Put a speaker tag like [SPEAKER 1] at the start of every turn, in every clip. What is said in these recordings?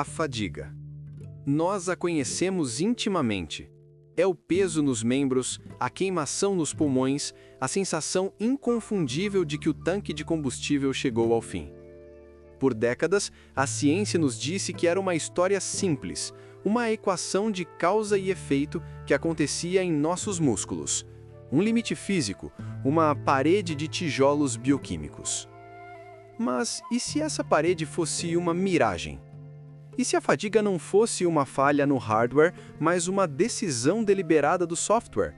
[SPEAKER 1] A fadiga. Nós a conhecemos intimamente. É o peso nos membros, a queimação nos pulmões, a sensação inconfundível de que o tanque de combustível chegou ao fim. Por décadas, a ciência nos disse que era uma história simples, uma equação de causa e efeito que acontecia em nossos músculos. Um limite físico, uma parede de tijolos bioquímicos. Mas e se essa parede fosse uma miragem? E se a fadiga não fosse uma falha no hardware, mas uma decisão deliberada do software?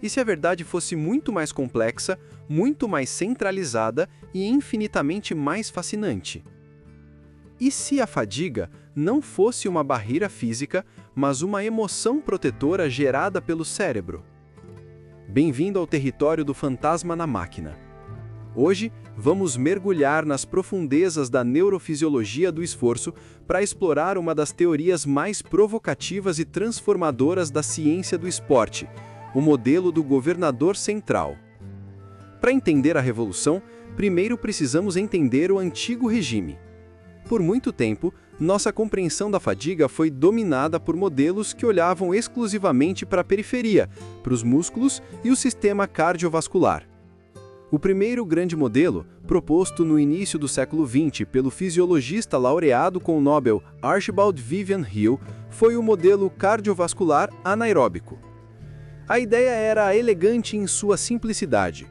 [SPEAKER 1] E se a verdade fosse muito mais complexa, muito mais centralizada e infinitamente mais fascinante? E se a fadiga não fosse uma barreira física, mas uma emoção protetora gerada pelo cérebro? Bem-vindo ao território do fantasma na máquina. Hoje, vamos mergulhar nas profundezas da neurofisiologia do esforço para explorar uma das teorias mais provocativas e transformadoras da ciência do esporte, o modelo do governador central. Para entender a revolução, primeiro precisamos entender o antigo regime. Por muito tempo, nossa compreensão da fadiga foi dominada por modelos que olhavam exclusivamente para a periferia, para os músculos e o sistema cardiovascular. O primeiro grande modelo, proposto no início do século XX pelo fisiologista laureado com o Nobel Archibald Vivian Hill, foi o modelo cardiovascular anaeróbico. A ideia era elegante em sua simplicidade.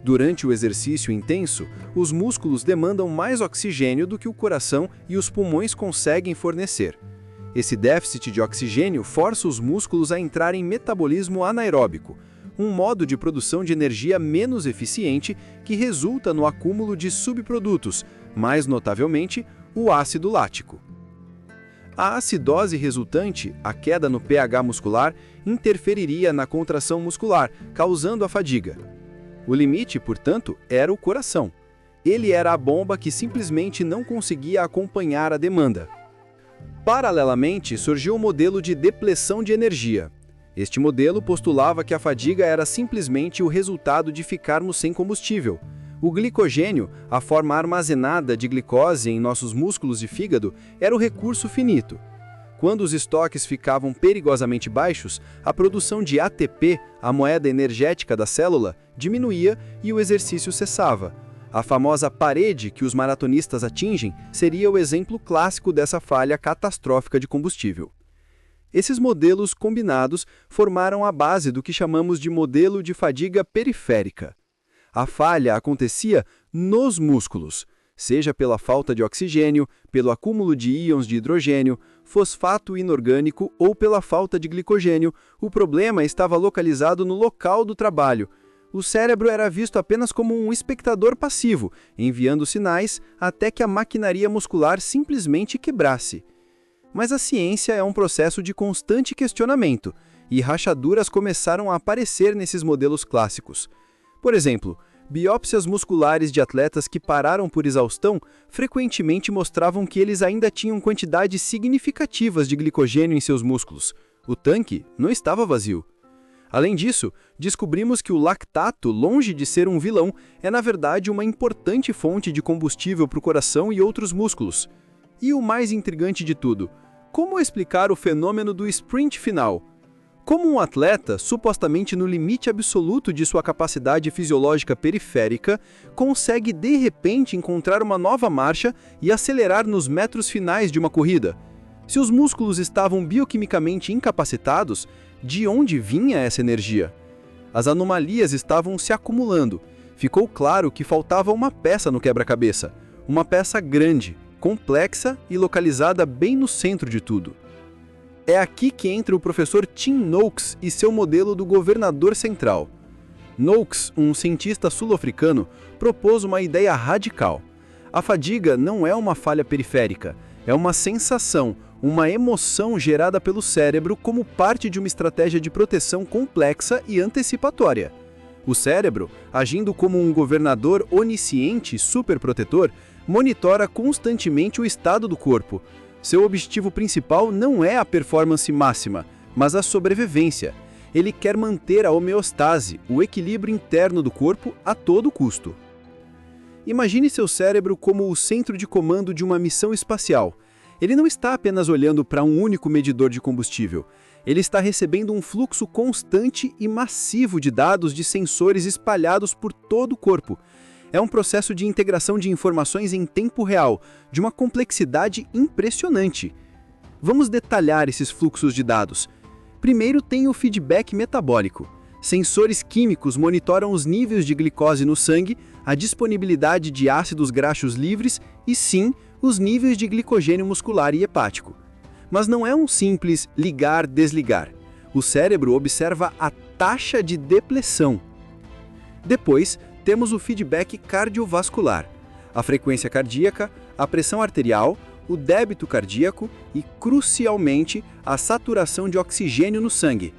[SPEAKER 1] Durante o exercício intenso, os músculos demandam mais oxigênio do que o coração e os pulmões conseguem fornecer. Esse déficit de oxigênio força os músculos a entrar em metabolismo anaeróbico, um modo de produção de energia menos eficiente que resulta no acúmulo de subprodutos, mais notavelmente, o ácido lático. A acidose resultante, a queda no pH muscular, interferiria na contração muscular, causando a fadiga. O limite, portanto, era o coração. Ele era a bomba que simplesmente não conseguia acompanhar a demanda. Paralelamente, surgiu o modelo de depleção de energia. Este modelo postulava que a fadiga era simplesmente o resultado de ficarmos sem combustível. O glicogênio, a forma armazenada de glicose em nossos músculos e fígado, era o recurso finito. Quando os estoques ficavam perigosamente baixos, a produção de ATP, a moeda energética da célula, diminuía e o exercício cessava. A famosa parede que os maratonistas atingem seria o exemplo clássico dessa falha catastrófica de combustível. Esses modelos combinados formaram a base do que chamamos de modelo de fadiga periférica. A falha acontecia nos músculos, seja pela falta de oxigênio, pelo acúmulo de íons de hidrogênio, fosfato inorgânico ou pela falta de glicogênio. O problema estava localizado no local do trabalho. O cérebro era visto apenas como um espectador passivo, enviando sinais até que a maquinaria muscular simplesmente quebrasse. Mas a ciência é um processo de constante questionamento, e rachaduras começaram a aparecer nesses modelos clássicos. Por exemplo, biópsias musculares de atletas que pararam por exaustão frequentemente mostravam que eles ainda tinham quantidades significativas de glicogênio em seus músculos. O tanque não estava vazio. Além disso, descobrimos que o lactato, longe de ser um vilão, é na verdade uma importante fonte de combustível para o coração e outros músculos. E o mais intrigante de tudo, como explicar o fenômeno do sprint final? Como um atleta, supostamente no limite absoluto de sua capacidade fisiológica periférica, consegue de repente encontrar uma nova marcha e acelerar nos metros finais de uma corrida? Se os músculos estavam bioquimicamente incapacitados, de onde vinha essa energia? As anomalias estavam se acumulando. Ficou claro que faltava uma peça no quebra-cabeça, uma peça grande, complexa e localizada bem no centro de tudo. É aqui que entra o professor Tim Noakes e seu modelo do governador central. Noakes, um cientista sul-africano, propôs uma ideia radical. A fadiga não é uma falha periférica, é uma sensação, uma emoção gerada pelo cérebro como parte de uma estratégia de proteção complexa e antecipatória. O cérebro, agindo como um governador onisciente superprotetor, monitora constantemente o estado do corpo. Seu objetivo principal não é a performance máxima, mas a sobrevivência. Ele quer manter a homeostase, o equilíbrio interno do corpo, a todo custo. Imagine seu cérebro como o centro de comando de uma missão espacial.
[SPEAKER 2] Ele não está apenas olhando para um único medidor de combustível. Ele está recebendo um fluxo constante e massivo de dados de sensores espalhados por todo o corpo. É um processo de integração de informações em tempo real, de uma complexidade impressionante. Vamos detalhar esses fluxos de dados. Primeiro tem o feedback metabólico. Sensores químicos monitoram os níveis de glicose no sangue, a disponibilidade de ácidos graxos livres e, sim, os níveis de glicogênio muscular e hepático. Mas não é um simples ligar-desligar. O cérebro observa a taxa de depressão. Depois, temos o feedback cardiovascular, a frequência cardíaca, a pressão arterial, o débito cardíaco e, crucialmente, a saturação de oxigênio no sangue.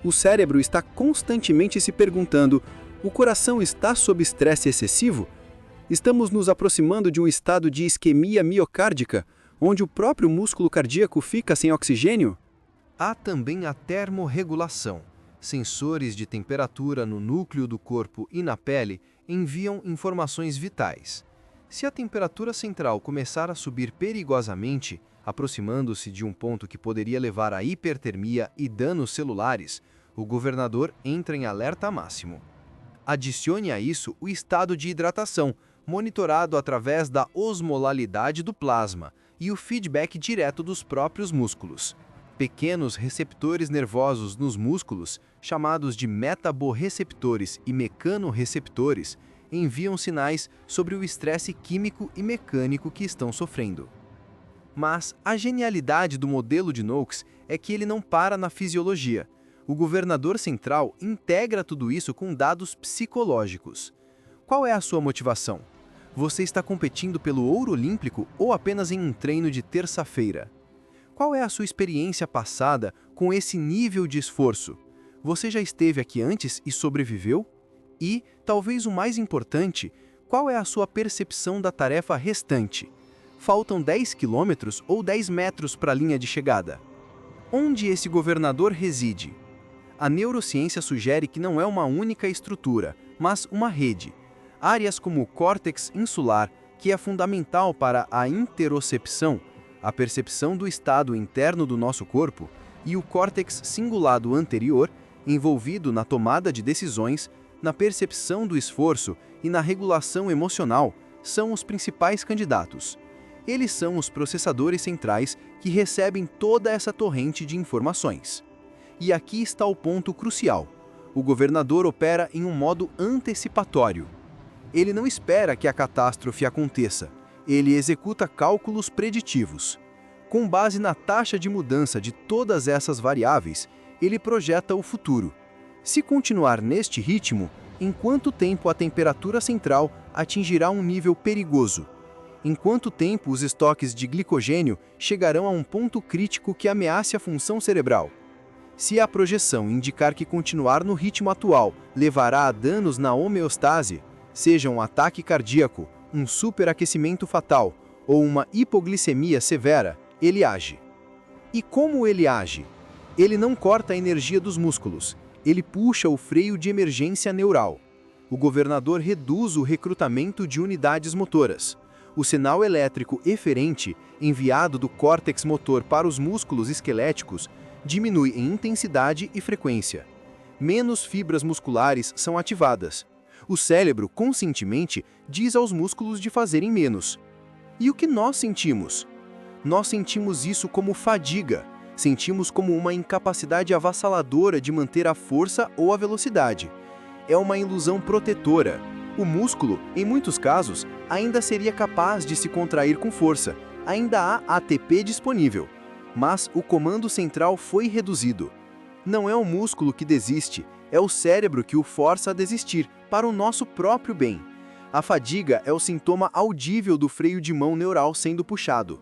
[SPEAKER 2] O cérebro está constantemente se perguntando: o coração está sob estresse excessivo? Estamos nos aproximando de um estado de isquemia miocárdica, onde o próprio músculo cardíaco fica sem oxigênio?
[SPEAKER 1] Há também a termorregulação. Sensores de temperatura no núcleo do corpo e na pele enviam informações vitais. Se a temperatura central começar a subir perigosamente, aproximando-se de um ponto que poderia levar à hipertermia e danos celulares, o governador entra em alerta máximo. Adicione a isso o estado de hidratação, monitorado através da osmolalidade do plasma e o feedback direto dos próprios músculos. Pequenos receptores nervosos nos músculos, chamados de metaborreceptores e mecanorreceptores, enviam sinais sobre o estresse químico e mecânico que estão sofrendo. Mas a genialidade do modelo de Noakes é que ele não para na fisiologia. O governador central integra tudo isso com dados psicológicos. Qual é a sua motivação? Você está competindo pelo ouro olímpico ou apenas em um treino de terça-feira? Qual é a sua experiência passada com esse nível de esforço? Você já esteve aqui antes e sobreviveu? E, talvez o mais importante, qual é a sua percepção da tarefa restante? Faltam 10 quilômetros ou 10 metros para a linha de chegada? Onde esse governador reside? A neurociência sugere que não é uma única estrutura, mas uma rede. Áreas como o córtex insular, que é fundamental para a interocepção, a percepção do estado interno do nosso corpo, e o córtex cingulado anterior, envolvido na tomada de decisões, na percepção do esforço e na regulação emocional, são os principais candidatos. Eles são os processadores centrais que recebem toda essa torrente de informações. E aqui está o ponto crucial. O governador opera em um modo antecipatório. Ele não espera que a catástrofe aconteça. Ele executa cálculos preditivos. Com base na taxa de mudança de todas essas variáveis, ele projeta o futuro. Se continuar neste ritmo, em quanto tempo a temperatura central atingirá um nível perigoso? Em quanto tempo os estoques de glicogênio chegarão a um ponto crítico que ameace a função cerebral? Se a projeção indicar que continuar no ritmo atual levará a danos na homeostase, seja um ataque cardíaco, um superaquecimento fatal ou uma hipoglicemia severa, ele age. E como ele age? Ele não corta a energia dos músculos, ele puxa o freio de emergência neural. O governador reduz o recrutamento de unidades motoras. O sinal elétrico eferente, enviado do córtex motor para os músculos esqueléticos, diminui em intensidade e frequência. Menos fibras musculares são ativadas. O cérebro, conscientemente, diz aos músculos de fazerem menos. E o que nós sentimos? Nós sentimos isso como fadiga. Sentimos como uma incapacidade avassaladora de manter a força ou a velocidade. É uma ilusão protetora. O músculo, em muitos casos, ainda seria capaz de se contrair com força. Ainda há ATP disponível. Mas o comando central foi reduzido. Não é o músculo que desiste, é o cérebro que o força a desistir, para o nosso próprio bem. A fadiga é o sintoma audível do freio de mão neural sendo puxado.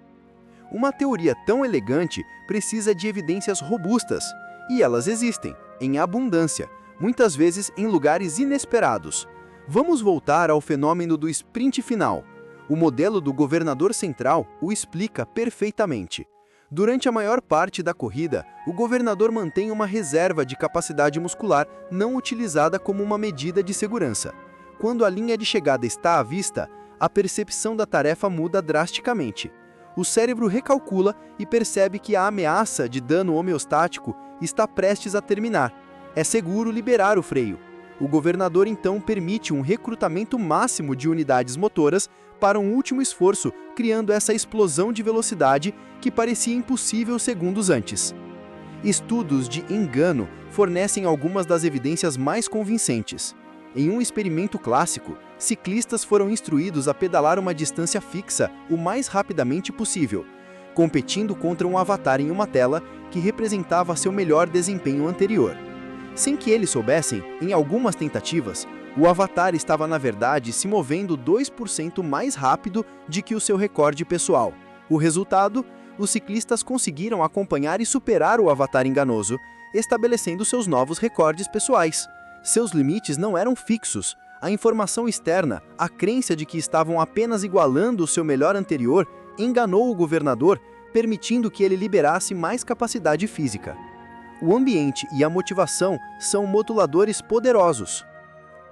[SPEAKER 1] Uma teoria tão elegante precisa de evidências robustas, e elas existem, em abundância, muitas vezes em lugares inesperados. Vamos voltar ao fenômeno do sprint final. O modelo do governador central o explica perfeitamente. Durante a maior parte da corrida, o governador mantém uma reserva de capacidade muscular não utilizada como uma medida de segurança. Quando a linha de chegada está à vista, a percepção da tarefa muda drasticamente.
[SPEAKER 2] o cérebro recalcula e percebe que a ameaça de dano homeostático está prestes a terminar. É seguro liberar o freio. O governador então permite um recrutamento máximo de unidades motoras para um último esforço, criando essa explosão de velocidade que parecia impossível segundos antes. Estudos de engano fornecem algumas das evidências mais convincentes. Em um experimento clássico, ciclistas foram instruídos a pedalar uma distância fixa o mais rapidamente possível, competindo contra um avatar em uma tela que representava seu melhor desempenho anterior. Sem que eles soubessem, em algumas tentativas, o avatar estava na verdade se movendo 2% mais rápido do que o seu recorde pessoal. O resultado? Os ciclistas conseguiram acompanhar e superar o avatar enganoso, estabelecendo seus novos recordes pessoais. Seus limites não eram fixos. A informação externa, a crença de que estavam apenas igualando o seu melhor anterior, enganou o governador, permitindo que ele liberasse mais capacidade física. O ambiente e a motivação são moduladores poderosos.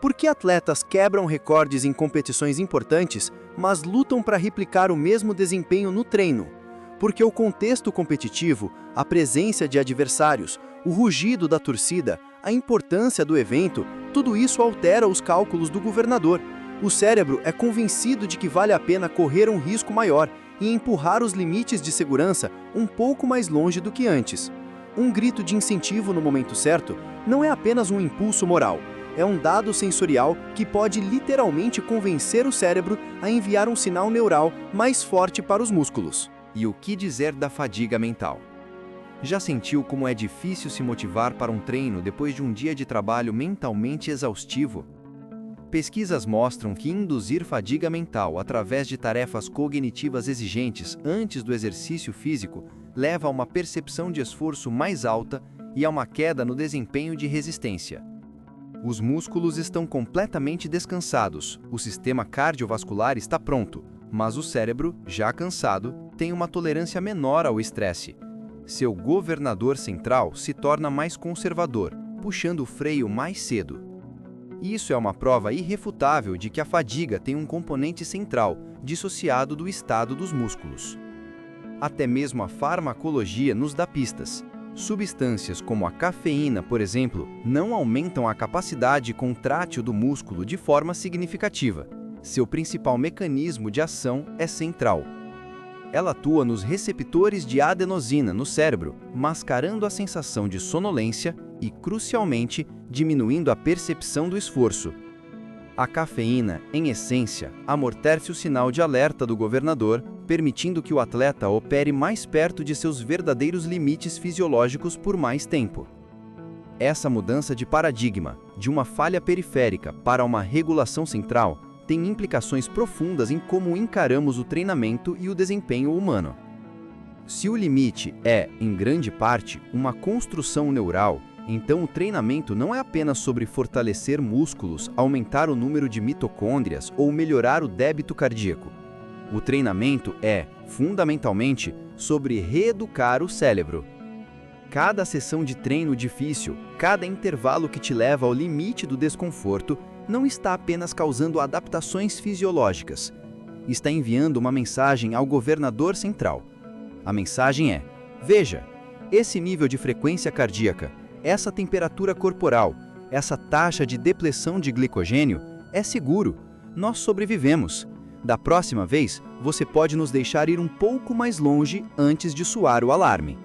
[SPEAKER 2] Por que atletas quebram recordes em competições importantes, mas lutam para replicar o mesmo desempenho no treino? Porque o contexto competitivo, a presença de adversários, o rugido da torcida, a importância do evento, tudo isso altera os cálculos do governador. O cérebro é convencido de que vale a pena correr um risco maior e empurrar os limites de segurança um pouco mais longe do que antes. Um grito de incentivo no momento certo não é apenas um impulso moral, é um dado sensorial que pode literalmente convencer o cérebro a enviar um sinal neural mais forte para os músculos.
[SPEAKER 1] E o que dizer da fadiga mental? Já sentiu como é difícil se motivar para um treino depois de um dia de trabalho mentalmente exaustivo? Pesquisas mostram que induzir fadiga mental através de tarefas cognitivas exigentes antes do exercício físico leva a uma percepção de esforço mais alta e a uma queda no desempenho de resistência. Os músculos estão completamente descansados, o sistema cardiovascular está pronto, mas o cérebro, já cansado, tem uma tolerância menor ao estresse. Seu governador central se torna mais conservador, puxando o freio mais cedo. Isso é uma prova irrefutável de que a fadiga tem um componente central, dissociado do estado dos músculos. Até mesmo a farmacologia nos dá pistas. Substâncias como a cafeína, por exemplo, não aumentam a capacidade contrátil do músculo de forma significativa. Seu principal mecanismo de ação é central. Ela atua nos receptores de adenosina no cérebro, mascarando a sensação de sonolência e, crucialmente, diminuindo a percepção do esforço. A cafeína, em essência, amortece o sinal de alerta do governador, permitindo que o atleta opere mais perto de seus verdadeiros limites fisiológicos por mais tempo. Essa mudança de paradigma, de uma falha periférica para uma regulação central, tem implicações profundas em como encaramos o treinamento e o desempenho humano. Se o limite é, em grande parte, uma construção neural, então o treinamento não é apenas sobre fortalecer músculos, aumentar o número de mitocôndrias ou melhorar o débito cardíaco. O treinamento é, fundamentalmente, sobre reeducar o cérebro. Cada sessão de treino difícil, cada intervalo que te leva ao limite do desconforto, não está apenas causando adaptações fisiológicas. Está enviando uma mensagem ao governador central. A mensagem é: veja, esse nível de frequência cardíaca, essa temperatura corporal, essa taxa de depleção de glicogênio é seguro. Nós sobrevivemos. Da próxima vez, você pode nos deixar ir um pouco mais longe antes de soar o alarme.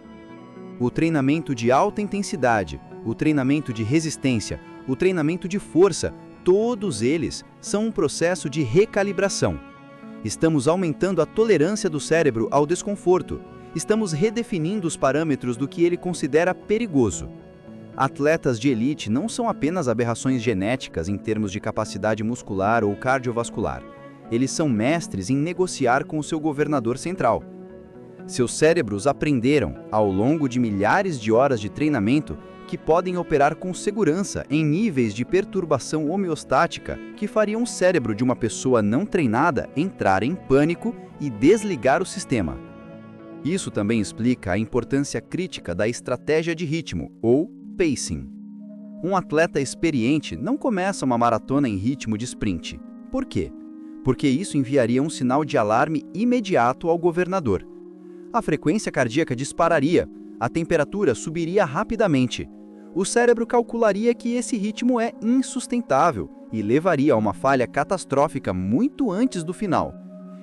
[SPEAKER 1] O treinamento de alta intensidade, o treinamento de resistência, o treinamento de força, todos eles são um processo de recalibração. Estamos aumentando a tolerância do cérebro ao desconforto. Estamos redefinindo os parâmetros do que ele considera perigoso. Atletas de elite não são apenas aberrações genéticas em termos de capacidade muscular ou cardiovascular. Eles são mestres em negociar com o seu governador central. Seus cérebros aprenderam, ao longo de milhares de horas de treinamento, que podem operar com segurança em níveis de perturbação homeostática que fariam o cérebro de uma pessoa não treinada entrar em pânico e desligar o sistema. Isso também explica a importância crítica da estratégia de ritmo, ou pacing. Um atleta experiente não começa uma maratona em ritmo de sprint. Por quê?
[SPEAKER 2] porque isso enviaria um sinal de alarme imediato ao governador. A frequência cardíaca dispararia, a temperatura subiria rapidamente. O cérebro calcularia que esse ritmo é insustentável e levaria a uma falha catastrófica muito antes do final,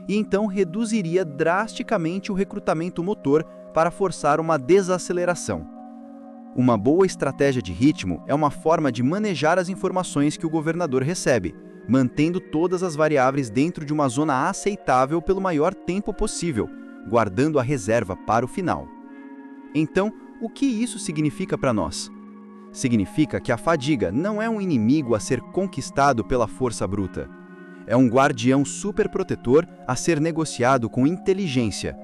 [SPEAKER 2] e então reduziria drasticamente o recrutamento motor para forçar uma desaceleração. Uma boa estratégia de ritmo é uma forma de manejar as informações que o governador recebe, mantendo todas as variáveis dentro de uma zona aceitável pelo maior tempo possível, guardando a reserva para o final. Então, o que isso significa para nós? Significa que a fadiga não é um inimigo a ser conquistado pela força bruta. É um guardião superprotetor a ser negociado com inteligência.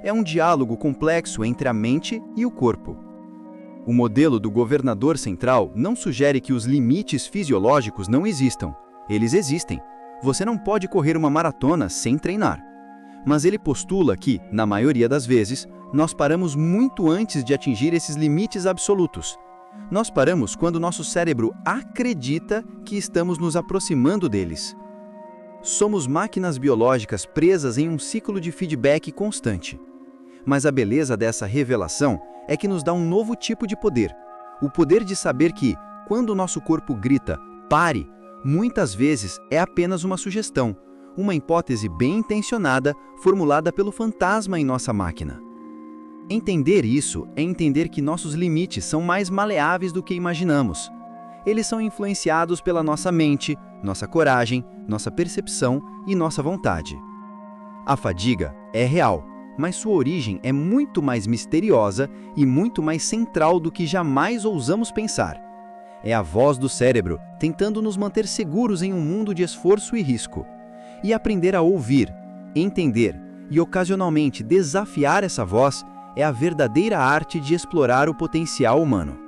[SPEAKER 2] É um diálogo complexo entre a mente e o corpo. O modelo do governador central não sugere que os limites fisiológicos não existam. Eles existem. Você não pode correr uma maratona sem treinar. Mas ele postula que, na maioria das vezes, nós paramos muito antes de atingir esses limites absolutos. Nós paramos quando nosso cérebro acredita que estamos nos aproximando deles. Somos máquinas biológicas presas em um ciclo de feedback constante. Mas a beleza dessa revelação é que nos dá um novo tipo de poder. O poder de saber que, quando o nosso corpo grita, pare, muitas vezes é apenas uma sugestão, uma hipótese bem intencionada formulada pelo fantasma em nossa máquina. Entender isso é entender que nossos limites são mais maleáveis do que imaginamos. Eles são influenciados pela nossa mente, nossa coragem, nossa percepção e nossa vontade. A fadiga é real, mas sua origem é muito mais misteriosa e muito mais central do que jamais ousamos pensar. É a voz do cérebro tentando nos manter seguros em um mundo de esforço e risco. E aprender a ouvir, entender e ocasionalmente desafiar essa voz é a verdadeira arte de explorar o potencial humano.